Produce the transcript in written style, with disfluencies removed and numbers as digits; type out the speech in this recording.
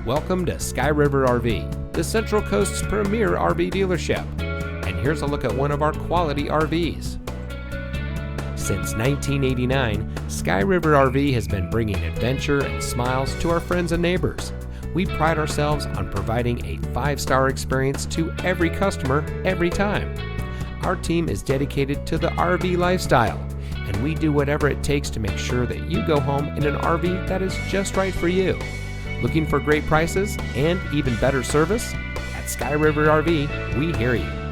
Welcome to Sky River RV, the Central Coast's premier RV dealership. And here's a look at one of our quality RVs. Since 1989, Sky River RV has been bringing adventure and smiles to our friends and neighbors. We pride ourselves on providing a 5-star experience to every customer every time. Our team is dedicated to the RV lifestyle, and we do whatever it takes to make sure that you go home in an RV that is just right for you. Looking for great prices and even better service? At Sky River RV, we hear you.